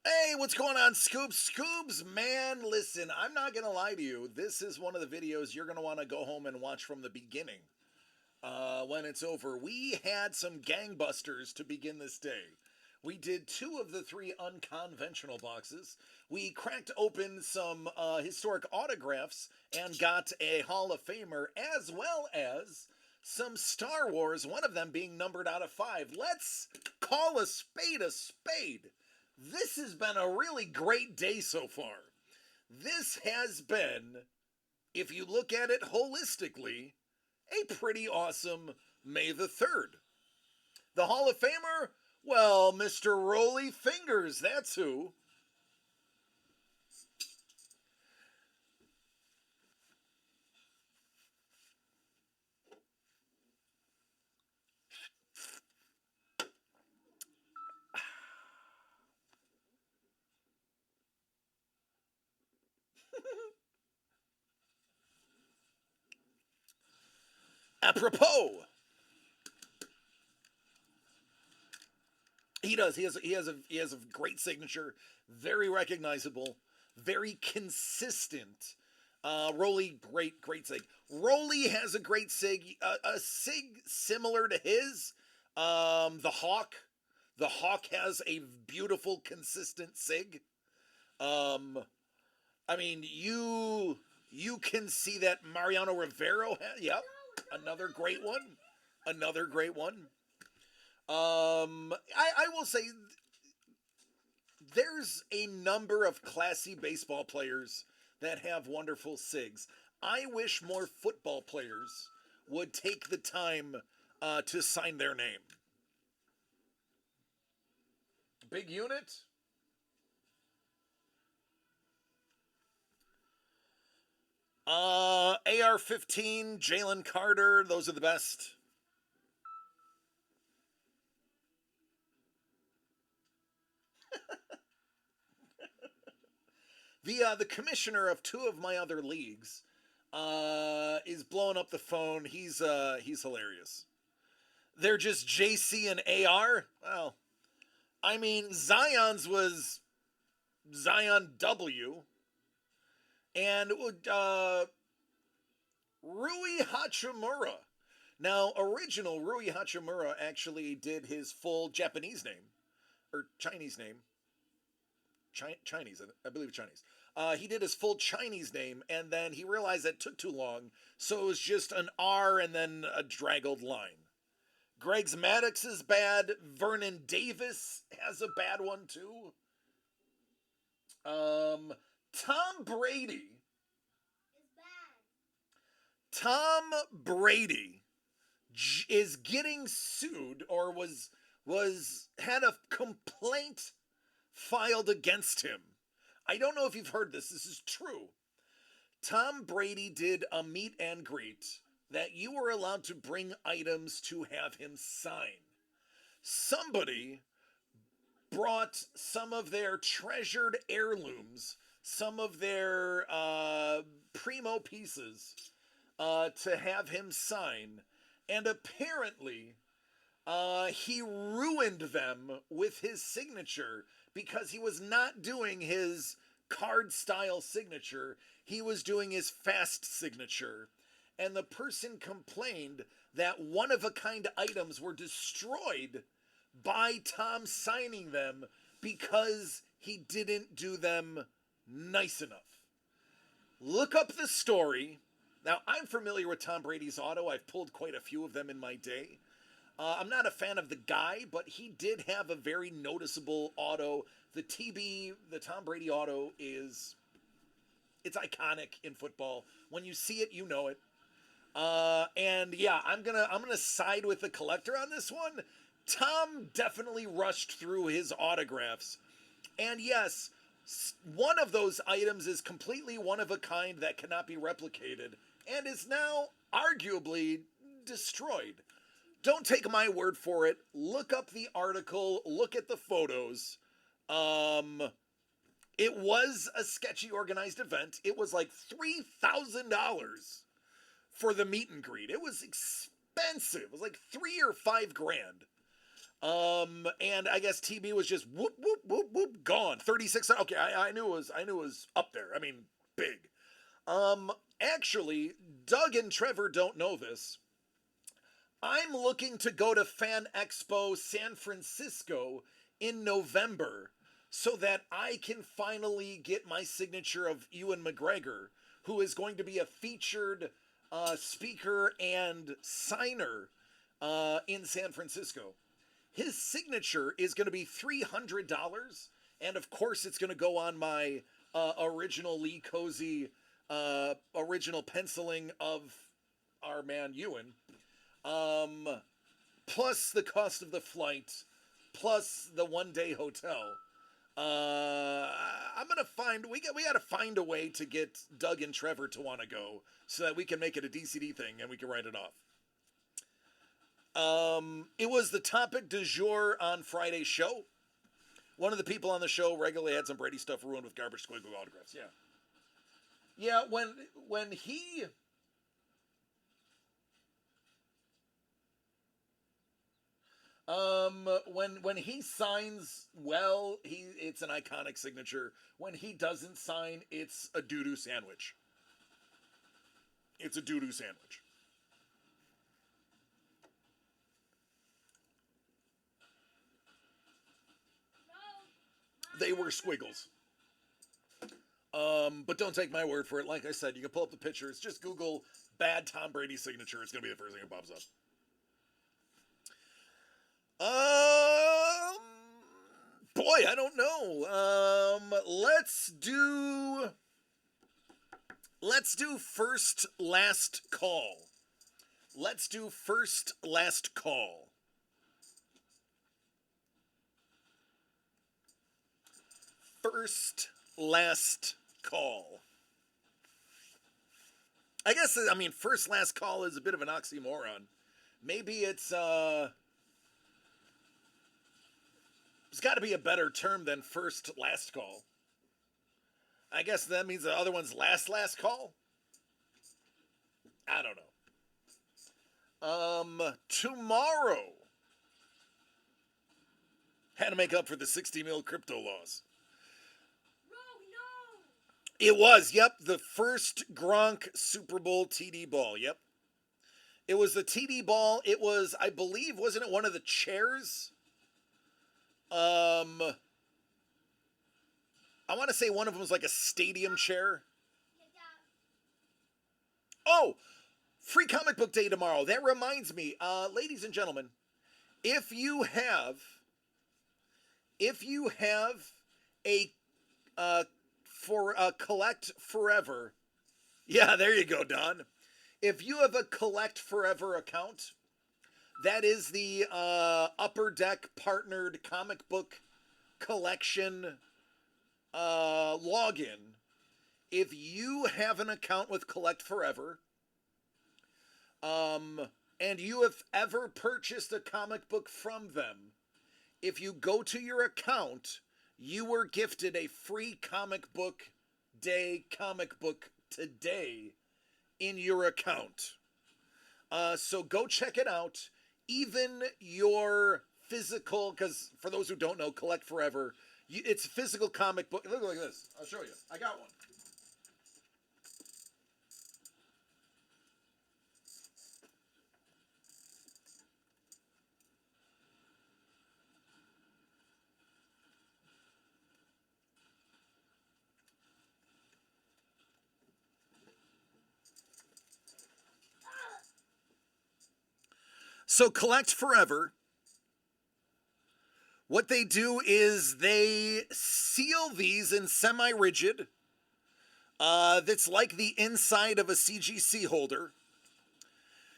S2: Hey, what's going on, Scoops? Scoobs, man, listen, I'm not going to lie to you. This is one of the videos you're going to want to go home and watch from the beginning. When it's over. We had some gangbusters to begin this day. We did 2 of the 3 unconventional boxes. We cracked open some historic autographs and got a Hall of Famer, as well as some Star Wars, one of them being numbered out of 5. Let's call a spade a spade. This has been a really great day so far. This has been, if you look at it holistically, a pretty awesome May the 3rd. The Hall of Famer? Well, Mr. Roly Fingers, that's who. Apropos. He does. He has a great signature, very recognizable, very consistent. Roly, great sig. Roly has a great sig, a sig similar to his. The Hawk. The Hawk has a beautiful, consistent sig. I mean, you can see that Mariano Rivero. Yep, another great one. Another great one. I will say there's a number of classy baseball players that have wonderful SIGs. I wish more football players would take the time to sign their name. Big unit? AR-15, Jalen Carter, those are the best. The commissioner of 2 of my other leagues is blowing up the phone. He's hilarious. They're just JC and AR. Well, I mean, Zion's was Zion W, and Rui Hachimura. Now, original Rui Hachimura actually did his full Japanese name or Chinese name. Chinese, I believe it's Chinese. He did his full Chinese name, and then he realized that took too long, so it was just an R and then a draggled line. Greg's Maddox is bad. Vernon Davis has a bad one too. Tom Brady.
S3: It's bad.
S2: Tom Brady is getting sued, or was had a complaint filed against him. I don't know if you've heard this. This is true. Tom Brady did a meet and greet that you were allowed to bring items to have him sign. Somebody brought some of their treasured heirlooms, some of their primo pieces, to have him sign. And apparently, he ruined them with his signature because he was not doing his card style signature. He was doing his fast signature. And the person complained that one of a kind items were destroyed by Tom signing them because he didn't do them nice enough. Look up the story. Now, I'm familiar with Tom Brady's auto. I've pulled quite a few of them in my day. I'm not a fan of the guy, but he did have a very noticeable auto. The Tom Brady auto it's iconic in football. When you see it, you know it. And yeah, I'm gonna side with the collector on this one. Tom definitely rushed through his autographs. And yes, one of those items is completely one of a kind that cannot be replicated and is now arguably destroyed. Don't take my word for it. Look up the article, look at the photos. It was a sketchy organized event. It was like $3,000 for the meet and greet. It was expensive. It was like $3 or $5 grand. And I guess TB was just whoop whoop whoop whoop gone. 36. Okay, I knew it was up there. I mean, big. Actually, Doug and Trevor don't know this. I'm looking to go to Fan Expo San Francisco in November so that I can finally get my signature of Ewan McGregor, who is going to be a featured speaker and signer in San Francisco. His signature is going to be $300, and of course it's going to go on my original Lee Cozy original penciling of our man Ewan. Plus the cost of the flight, plus the one-day hotel. I'm gonna find we gotta find a way to get Doug and Trevor to want to go so that we can make it a DCD thing and we can write it off. It was the topic du jour on Friday's show. One of the people on the show regularly had some Brady stuff ruined with garbage squiggle autographs. Yeah, when he. When he signs well, it's an iconic signature. When he doesn't sign, it's a doo-doo sandwich. It's a doo-doo sandwich. They were squiggles. But don't take my word for it. Like I said, you can pull up the pictures. Just Google bad Tom Brady signature. It's going to be the first thing that pops up. Boy, I don't know. Let's do first last call. Let's do first last call. First last call. I guess, I mean, first last call is a bit of an oxymoron. Maybe it's there's got to be a better term than first last call. I guess that means the other one's last call. I don't know. Tomorrow, had to make up for the 60 mil crypto loss. It was, yep, the first Gronk Super Bowl TD ball, yep. It was the TD ball. It was, I believe, wasn't it one of the chairs? I want to say one of them was like a stadium chair. Oh, free comic book day tomorrow. That reminds me, ladies and gentlemen, if you have a collect forever, yeah, there you go, Don. If you have a collect forever account, that is the Upper Deck partnered comic book collection login. If you have an account with Collect Forever, and you have ever purchased a comic book from them, if you go to your account, you were gifted a free comic book day comic book today in your account. So go check it out. Even your physical, because for those who don't know, Collect Forever, it's a physical comic book. Look like this. I'll show you. I got one. So Collect Forever, what they do is they seal these in semi-rigid. That's like the inside of a CGC holder.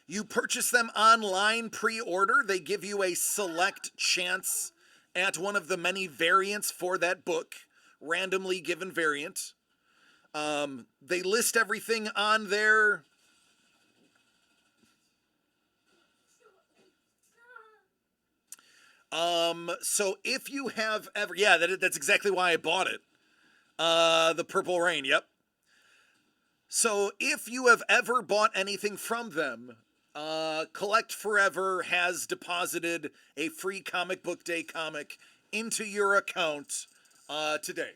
S2: You purchase them online pre-order. They give you a select chance at one of the many variants for that book, randomly given variant. They list everything on there. So if you have ever, yeah, that's exactly why I bought it. The Purple Rain, yep. So if you have ever bought anything from them, Collect Forever has deposited a free comic book day comic into your account today.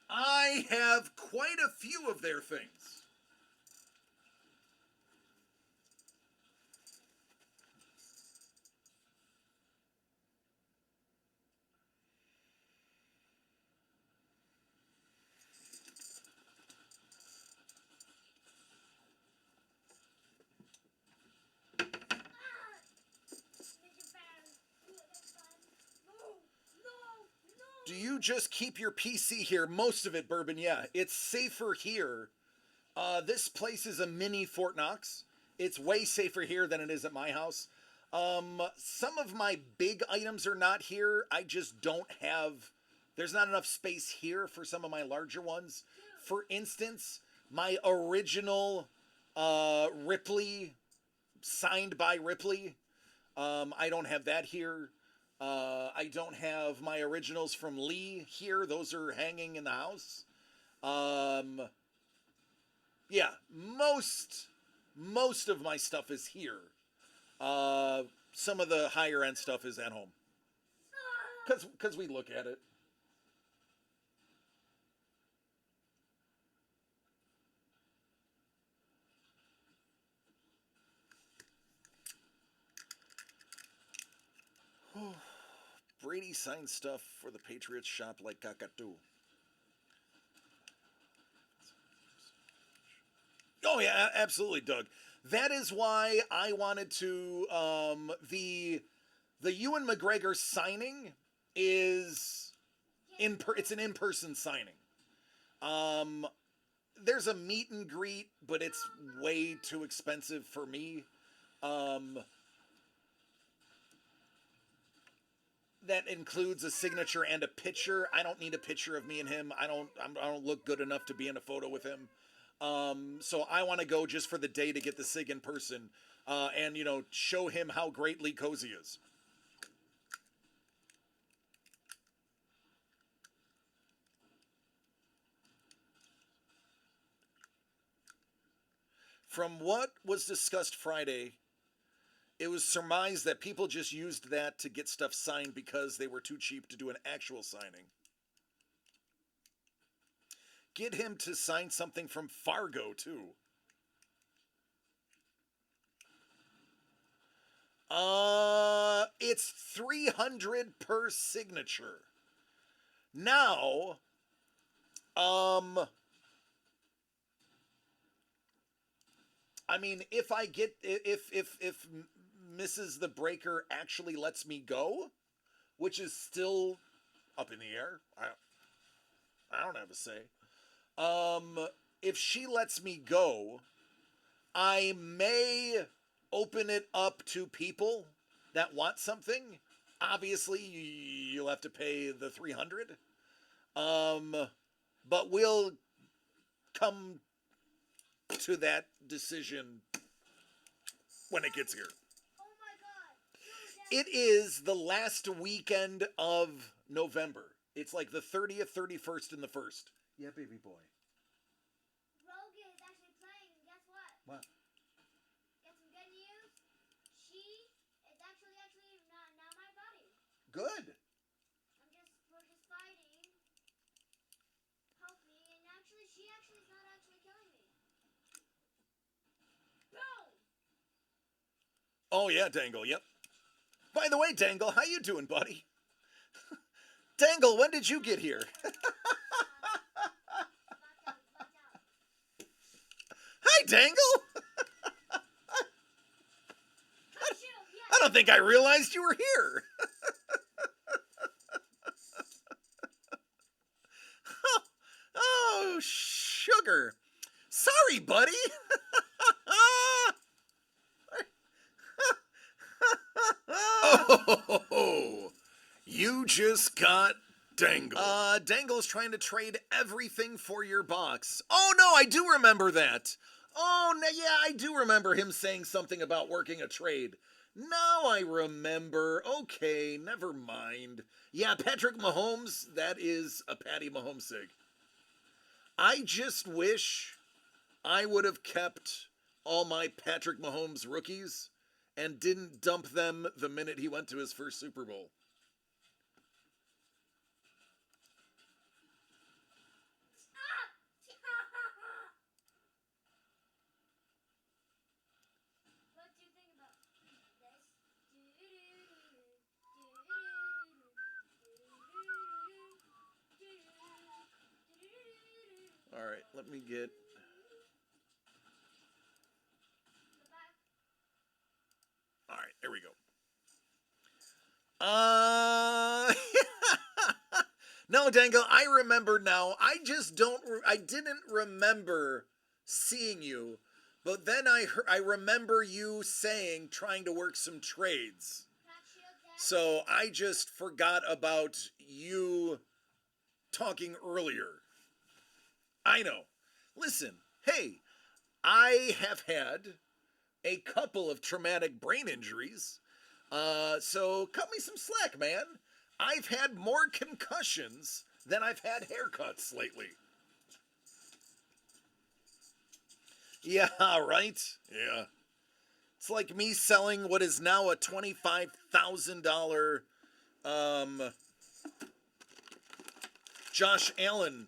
S2: I have quite a few of their things. Do you just keep your PC here? Most of it, Bourbon, yeah. It's safer here. This place is a mini Fort Knox. It's way safer here than it is at my house. Some of my big items are not here. I just don't have... There's not enough space here for some of my larger ones. For instance, my original Ripley, signed by Ripley, I don't have that here. I don't have my originals from Lee here. Those are hanging in the house. Yeah, most of my stuff is here. Some of the higher end stuff is at home. Because we look at it. Brady signed stuff for the Patriots shop like Kakatu. Oh yeah, absolutely, Doug. That is why I wanted to the Ewan McGregor signing is it's an in-person signing. There's a meet and greet, but it's way too expensive for me. That includes a signature and a picture. I don't need a picture of me and him. I don't look good enough to be in a photo with him. So I want to go just for the day to get the sig in person, and show him how great Lee Cozy is. From what was discussed Friday, it was surmised that people just used that to get stuff signed because they were too cheap to do an actual signing. Get him to sign something from Fargo, too. It's $300 per signature. Now, I mean, if I get if Mrs. the Breaker actually lets me go, which is still up in the air. I don't have a say. If she lets me go, I may open it up to people that want something. Obviously, you'll have to pay the 300. But we'll come to that decision when it gets here.
S3: Oh my god.
S2: It is the last weekend of November. It's like the 30th, 31st, and the 1st. Yeah, baby boy.
S3: Rogue is actually playing, and guess what?
S2: What?
S3: Get some good news. She is actually not now my buddy.
S2: Good.
S3: We're just fighting. Help me, and she actually is not actually killing me. Boom!
S2: Oh yeah, Dangle. Yep. By the way, Dangle, how you doing, buddy? Dangle, when did you get here? Hi, Dangle. I don't think I realized you were here. Oh, sugar. Sorry, buddy. Oh, you just got Dangle. Dangle's trying to trade everything for your box. Oh, no, I do remember that. Oh, no, yeah, I do remember him saying something about working a trade. Now I remember. Okay, never mind. Yeah, Patrick Mahomes, that is a Patty Mahomes sig. I just wish I would have kept all my Patrick Mahomes rookies and didn't dump them the minute he went to his first Super Bowl.
S3: What do you think about this?
S2: All right, let me get... All right, there we go. No, Dangle, I remember now. I didn't remember seeing you, but then I remember you saying trying to work some trades. So I just forgot about you talking earlier. I know. Listen, hey, I have had a couple of traumatic brain injuries. So cut me some slack, man. I've had more concussions than I've had haircuts lately. Yeah, right? Yeah. It's like me selling what is now a $25,000 Josh Allen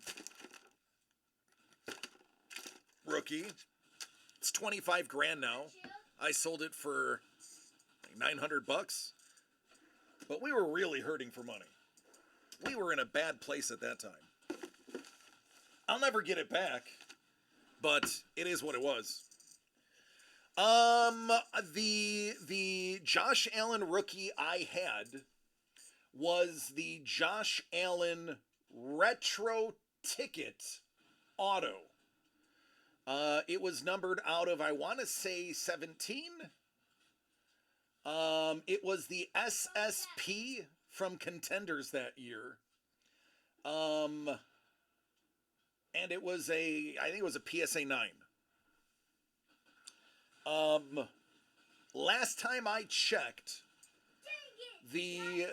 S2: rookie. It's 25 grand now. I sold it for like $900, but we were really hurting for money. We were in a bad place at that time. I'll never get it back, but it is what it was. The Josh Allen rookie I had was the Josh Allen retro ticket auto. It was numbered out of, I want to say 17. It was the SSP from Contenders that year. And it was I think it was a PSA 9. Last time I checked, the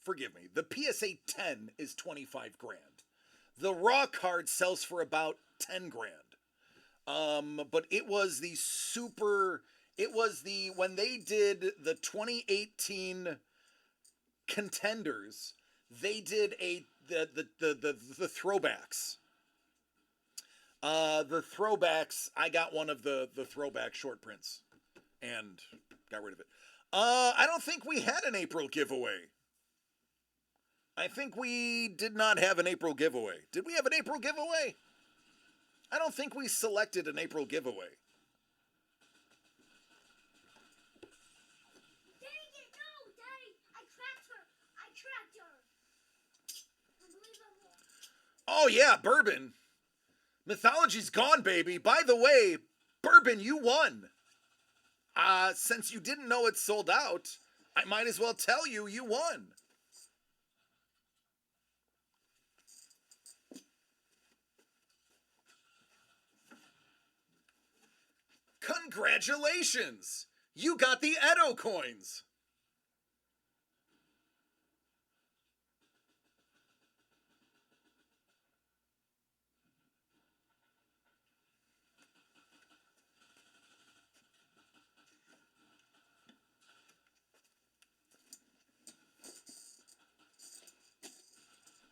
S2: forgive me, the PSA 10 is 25 grand. The raw card sells for about 10 grand. But it was when they did the 2018 Contenders, they did the throwbacks. The throwbacks, I got one of the throwback short prints and got rid of it. I don't think we had an April giveaway. I think we did not have an April giveaway. Did we have an April giveaway? I don't think we selected an April giveaway.
S3: Dang it, no, Daddy! I tracked her! I tracked her! Unbelievable.
S2: Oh, yeah, Bourbon. Mythology's gone, baby. By the way, Bourbon, you won. Since you didn't know it sold out, I might as well tell you you won. Congratulations! You got the Edo coins.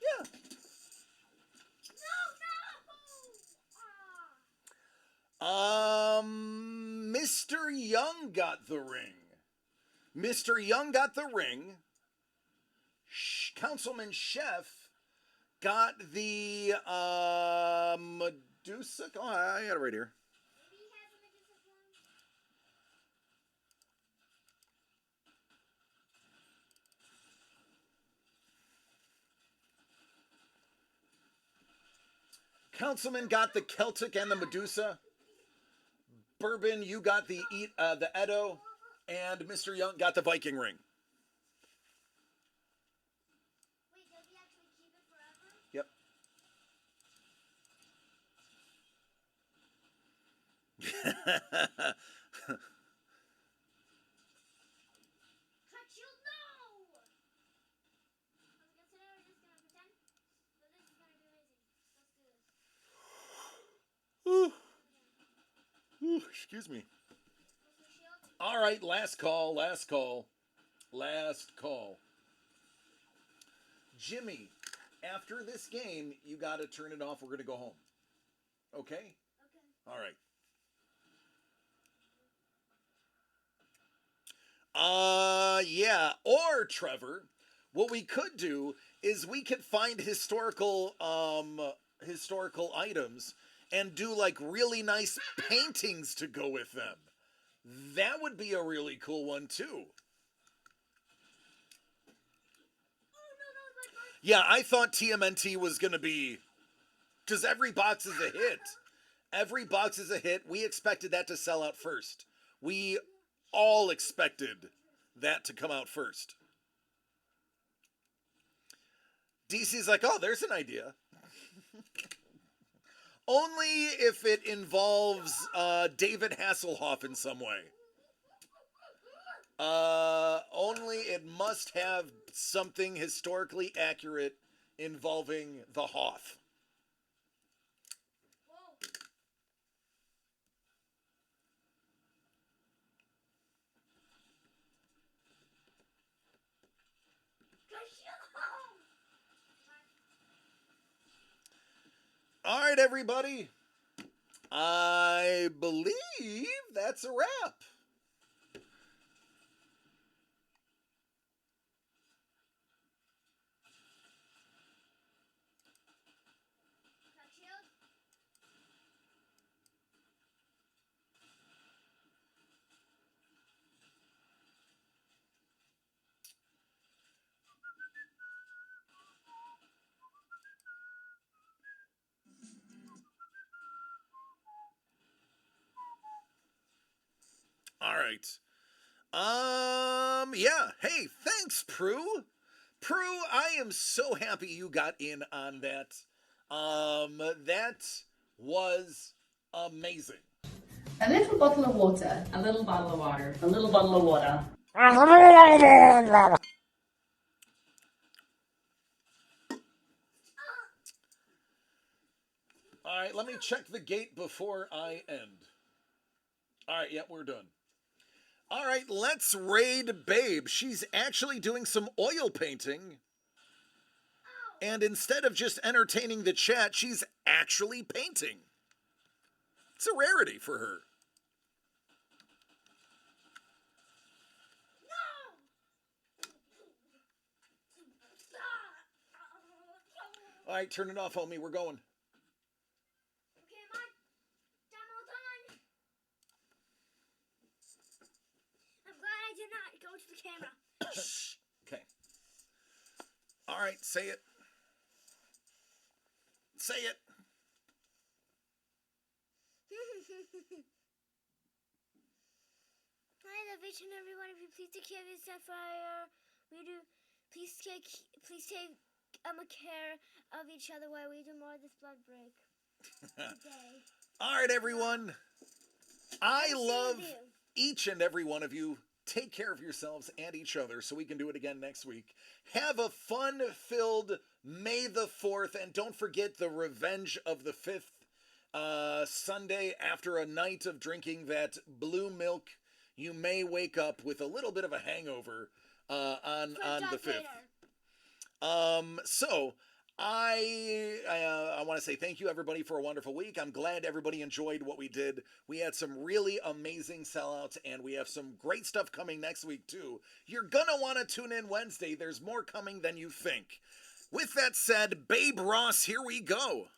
S2: Yeah.
S3: No, no!
S2: Mr. Young got the ring. Mr. Young got the ring. Councilman Chef got the Medusa. Oh, I got it right here.
S3: Maybe he has a Medusa form.
S2: Councilman got the Celtic and the Medusa. Bourbon, you got the Edo, and Mr. Young got the Viking ring.
S3: Wait, does he actually keep it forever?
S2: Yep.
S3: Track shield, no! I was gonna say we're just gonna pretend, but this is gonna be amazing. Let's do this.
S2: Ooh. Ooh, excuse me.
S3: What's the shield?
S2: All right, last call, last call, last call. Jimmy, after this game, you got to turn it off. We're going to go home. Okay?
S3: Okay.
S2: All right. Yeah. Or, Trevor, what we could do is we could find historical items and do like really nice paintings to go with them. That would be a really cool one too.
S3: Oh no, that was my first.
S2: Yeah, I thought TMNT was going to be, because every box is a hit. Every box is a hit. We expected that to sell out first. We all expected that to come out first. DC's like, oh, there's an idea. Only if it involves David Hasselhoff in some way. Only it must have something historically accurate involving the Hoff.
S3: Whoa. Track shield.
S2: All right, everybody. I believe that's a wrap.
S3: Track shield.
S2: All right. Yeah. Hey, thanks, Prue. Prue, I am so happy you got in on that. That was amazing.
S5: A little bottle of water.
S6: A little bottle of water. A little bottle of water.
S2: All right, let me check the gate before I end. All right, yep, we're done. All right, let's raid Babe. She's actually doing some oil painting. And instead of just entertaining the chat, she's actually painting. It's a rarity for her. All right, turn it off, homie. We're going.
S3: Okay, am I?
S2: right, say it. Say it.
S3: I love each and every one of you. Please take care of yourself. Please take care of each other while we do more of this blood break today.
S2: All right, everyone. I
S3: I'll see
S2: love
S3: you.
S2: each and every one of you. Take care of yourselves and each other so we can do it again next week. Have a fun-filled May the 4th, and don't forget the Revenge of the 5th Sunday. After a night of drinking that blue milk, you may wake up with a little bit of a hangover on the 5th. So I want to say thank you everybody for a wonderful week. I'm glad everybody enjoyed what we did. We had some really amazing sellouts, and we have some great stuff coming next week too. You're gonna want to tune in Wednesday. There's more coming than you think. With that said, Babe Ross, here we go.